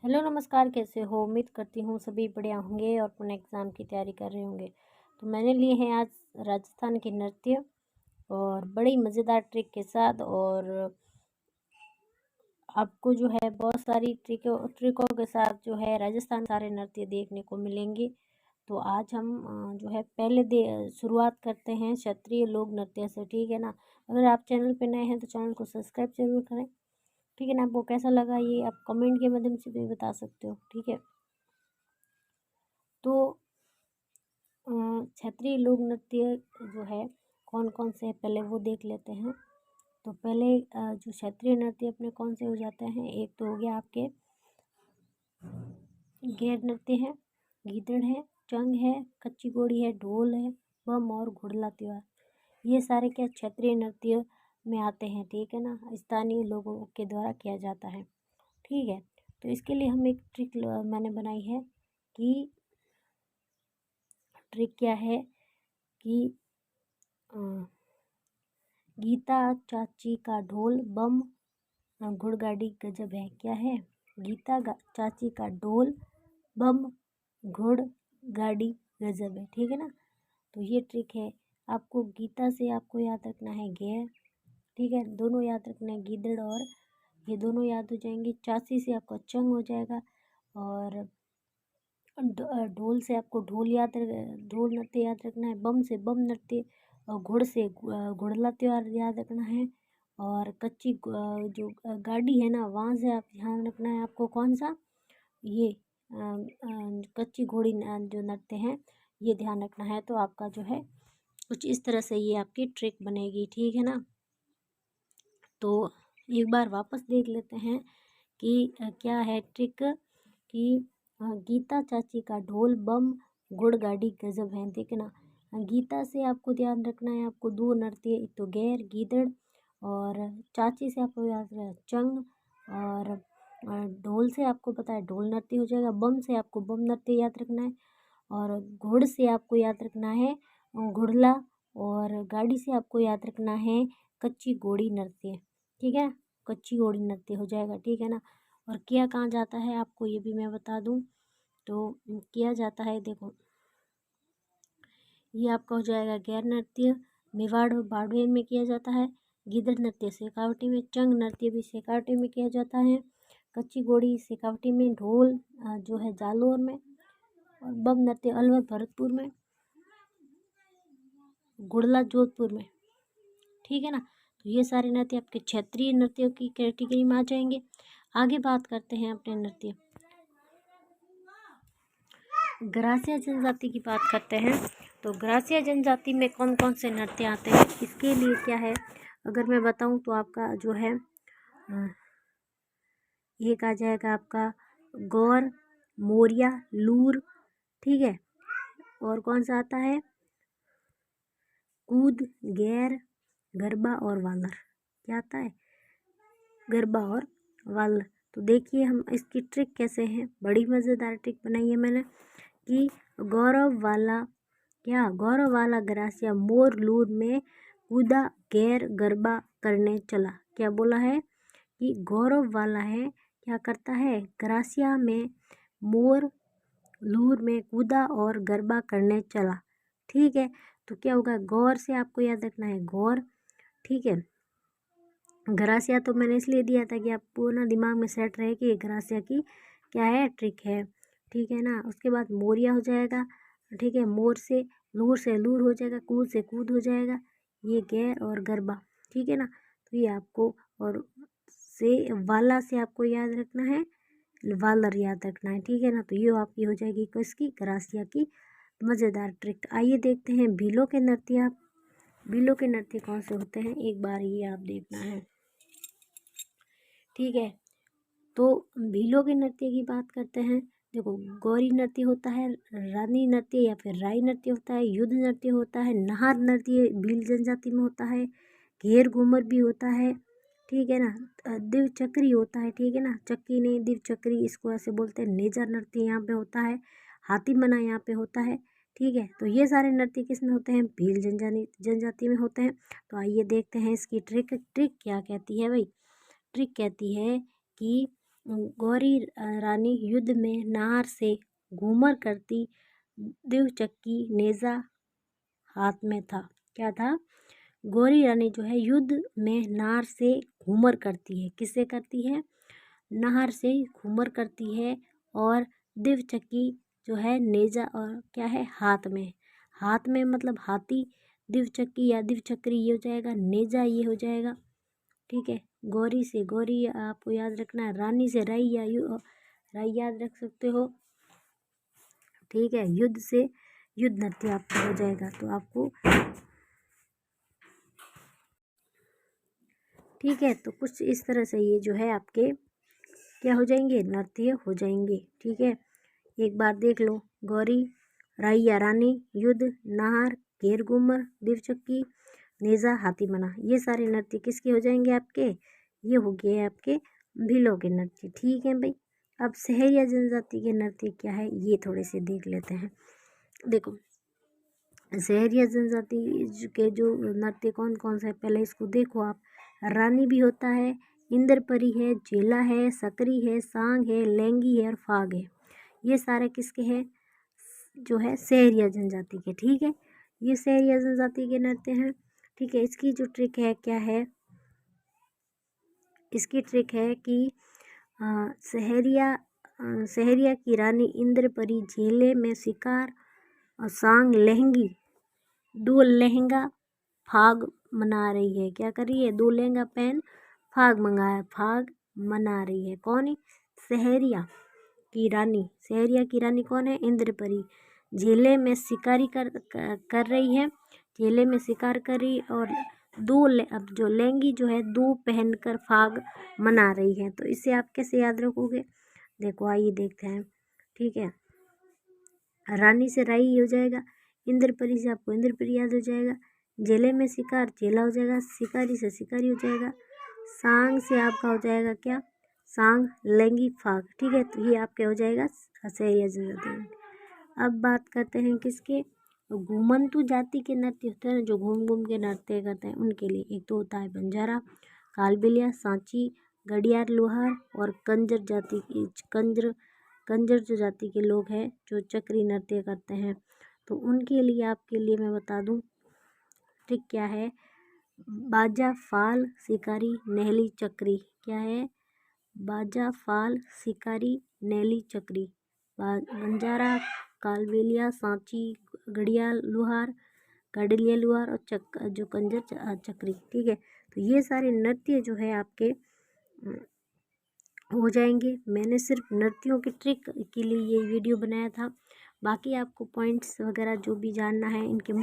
Hello नमस्कार, कैसे हो? उम्मीद करती हूँ सभी बढ़िया होंगे और अपने एग्ज़ाम की तैयारी कर रहे होंगे। तो मैंने लिए हैं आज राजस्थान के नृत्य और बड़ी मज़ेदार ट्रिक के साथ, और आपको जो है बहुत सारी ट्रिकों के साथ जो है राजस्थान सारे नृत्य देखने को मिलेंगे। तो आज हम जो है पहले शुरुआत करते हैं क्षेत्रीय लोक नृत्य से, ठीक है ना। अगर आप चैनल पे नए हैं तो चैनल को सब्सक्राइब जरूर करें, ठीक है ना। आपको कैसा लगा ये आप कमेंट के माध्यम से भी बता सकते हो, ठीक है। तो क्षेत्रीय लोक नृत्य जो है कौन कौन से हैं पहले वो देख लेते हैं। तो पहले जो क्षेत्रीय नृत्य अपने कौन से हो जाते हैं, एक तो हो गया आपके गैर नृत्य है, गीदड़ है, चंग है, कच्ची घोड़ी है, ढोल है, बम और घुड़ला त्योहार। ये सारे क्या क्षेत्रीय नृत्य में आते हैं, ठीक है ना। स्थानीय लोगों के द्वारा किया जाता है, ठीक है। तो इसके लिए हम एक ट्रिक मैंने बनाई है कि ट्रिक क्या है कि गीता चाची का ढोल बम घुड़गाड़ी गजब है। क्या है? गीता चाची का ढोल बम घुड़गाड़ी गजब है, ठीक है ना। तो ये ट्रिक है। आपको गीता से आपको याद रखना है गैर, ठीक है, दोनों याद रखना है गीदड़, और ये दोनों याद हो जाएंगे। चाची से आपका चंग हो जाएगा, और ढोल से आपको ढोल नृत्य याद रखना है। बम से बम नृत्य, और घुड़ से घुड़ला त्योहार याद रखना है। और कच्ची जो गाड़ी है ना, वहाँ से आप ध्यान रखना है आपको कौन सा, ये कच्ची घोड़ी जो नृत्य हैं ये ध्यान रखना है। तो आपका जो है कुछ इस तरह से ये आपकी ट्रिक बनेगी, ठीक है ना। तो एक बार वापस देख लेते हैं कि क्या है ट्रिक कि गीता चाची का ढोल बम गुड़ गाड़ी गजब है, ठीक है ना। गीता से आपको ध्यान रखना है, आपको दो नृत्य, एक तो गैर गीदड़, और चाची से आपको याद रखना है चंग, और ढोल से आपको पता है ढोल नृत्य हो जाएगा। बम से आपको बम नृत्य याद रखना है, और घुड़ से आपको याद रखना है घुड़ला, और गाड़ी से आपको याद रखना है कच्ची घोड़ी नृत्य, ठीक है। कच्ची घोड़ी नृत्य हो जाएगा, ठीक है ना। और किया कहाँ जाता है आपको ये भी मैं बता दूं। तो किया जाता है, देखो ये आपका हो जाएगा गैर नृत्य, मेवाड़ और बाड़मेर में किया जाता है। गिदड़ नृत्य शेखावटी में, चंग नृत्य भी शेखावटी में किया जाता है, कच्ची घोड़ी शेखावटी में, ढोल जो है जालोर में, और बम नृत्य अलवर भरतपुर में, गुड़ला जोधपुर में, ठीक है ना। तो ये सारे नृत्य आपके क्षेत्रीय नृत्यों की कैटेगरी में आ जाएंगे। आगे बात करते हैं अपने नृत्य ग्रासिया जनजाति की बात करते हैं। तो ग्रासिया जनजाति में कौन कौन से नृत्य आते हैं, इसके लिए क्या है अगर मैं बताऊं तो आपका जो है एक आ जाएगा आपका गौर, मोरिया, लूर, ठीक है। और कौन सा आता है? कूद, गैर, गरबा और वालर। क्या आता है? गरबा और वालर। तो देखिए हम इसकी ट्रिक कैसे हैं, बड़ी मज़ेदार ट्रिक बनाई है मैंने कि गौरव वाला, क्या गौरव वाला ग्रासिया मोर लूर में कूदा गैर गरबा करने चला। क्या बोला है कि गौरव वाला है, क्या करता है ग्रासिया में मोर लूर में कूदा और गरबा करने चला, ठीक है। तो क्या होगा, गौर से आपको याद रखना है गौर, ठीक है। ग्रासिया तो मैंने इसलिए दिया था कि आपको ना दिमाग में सेट रहे कि ग्रासिया की क्या है ट्रिक है, ठीक है ना। उसके बाद मोरिया हो जाएगा, ठीक है। मोर से लूर हो जाएगा, कूद से कूद हो जाएगा, ये गैर और गरबा, ठीक है ना। तो ये आपको, और से वाला से आपको याद रखना है वालर याद रखना है, ठीक है ना। तो ये आपकी हो जाएगी किसकी, ग्रासिया की मज़ेदार ट्रिक। आइए देखते हैं भीलों के नृत्य। भीलों के नृत्य कौन से होते हैं एक बार ये आप देखना है, ठीक है। तो भीलों के नृत्य की बात करते हैं। देखो गौरी नृत्य होता है, रानी नृत्य या फिर राई नृत्य होता है, युद्ध नृत्य होता है, नाहर नृत्य भील जनजाति में होता है, घेर घूमर भी होता है, ठीक है ना। दिव चक्री होता है, ठीक है ना। चक्की नहीं, दिव चक्री इसको ऐसे बोलते हैं। नेजा नृत्य यहाँ पे होता है, हाथी मना यहाँ पे होता है, ठीक है। तो ये सारे नृत्य किस में होते हैं, भील जनजाति में होते हैं। तो आइए देखते हैं इसकी ट्रिक क्या कहती है भाई। ट्रिक कहती है कि गौरी रानी युद्ध में नार से घूमर करती, दिवचक्की नेजा हाथ में था। क्या था? गौरी रानी जो है युद्ध में नार से घूमर करती है। किससे करती है? नार से घूमर करती है। और दिवचक्की जो है नेजा और क्या है? हाथ में। हाथ में मतलब हाथी, दिवचक्की या दिवचक्री ये हो जाएगा, नेजा ये हो जाएगा। ठीक है, गौरी से गौरी आपको याद रखना है, रानी से राई या राई याद रख सकते हो। ठीक है, युद्ध से युद्ध नृत्य आपको हो जाएगा। तो आपको ठीक है, तो कुछ इस तरह से ये जो है आपके क्या हो जाएंगे? नृत्य हो जाएंगे। ठीक है, एक बार देख लो। गौरी, राई या रानी, युद्ध, नाहर, घेर घूमर, दिवचक्की, नेजा, हाथी मना, ये सारे नृत्य किसके हो जाएंगे आपके? ये हो गए आपके भीलों के नृत्य। ठीक है भाई। अब सहरिया जनजाति के नृत्य क्या है ये थोड़े से देख लेते हैं। देखो, सहरिया जनजाति के जो नृत्य कौन कौन सा है पहले इसको देखो आप। रानी भी होता है, इंद्रपरी है, झेला है, सकरी है, सांग है, लैंगी है और फाग है। ये सारे किसके हैं? जो है सहरिया जनजाति के। ठीक है, ये सहरिया जनजाति के नृत्य हैं। ठीक है, इसकी जो ट्रिक है क्या है? इसकी ट्रिक है कि सहरिया की रानी इंद्रपरी झेले में शिकार और सांग लहंगी, दो लहंगा फाग मना रही है। क्या कर रही है? दो लहंगा पहन फाग मना रही है। कौन? सहरिया की रानी। सहरिया की रानी कौन है? इंद्रपरी। झेले में शिकारी कर रही है, झेले में शिकार कर रही और अब जो लहंगी जो है दो पहनकर फाग मना रही है। तो इसे आप कैसे याद रखोगे? देखो आइए देखते हैं। ठीक है, रानी से राई हो जाएगा, इंद्रपरी से आपको इंद्रपरी याद हो जाएगा, झेले में शिकार झेला हो जाएगा, शिकारी से शिकारी हो जाएगा, सांग से आपका हो जाएगा क्या? सांग, लैंगी, फाग। ठीक है, तो ये आपके हो जाएगा सहरिया जनजाति। अब बात करते हैं किसके? घूमंतु जाति के नृत्य होते हैं ना, जो घूम घूम के नृत्य करते हैं उनके लिए। एक तो होता है बंजारा, कालबेलिया, सांची, गडियार, लोहार और कंजर जाति की कंजर जो जाति के लोग हैं जो चक्री नृत्य करते हैं। तो उनके लिए आपके लिए मैं बता दूं ट्रिक क्या है। बाजा, फाल, शिकारी, नहली, चक्री। क्या है? बाजा, फाल, शिकारी, नैली, चक्री। बंजारा, कालबेलिया, सांची, घड़ियाल, लोहार, काडलिया लोहार और जो कंजर चक्री। ठीक है, तो ये सारे नृत्य जो है आपके हो जाएंगे। मैंने सिर्फ नृत्यों की ट्रिक के लिए ये वीडियो बनाया था। बाकी आपको पॉइंट्स वगैरह जो भी जानना है इनके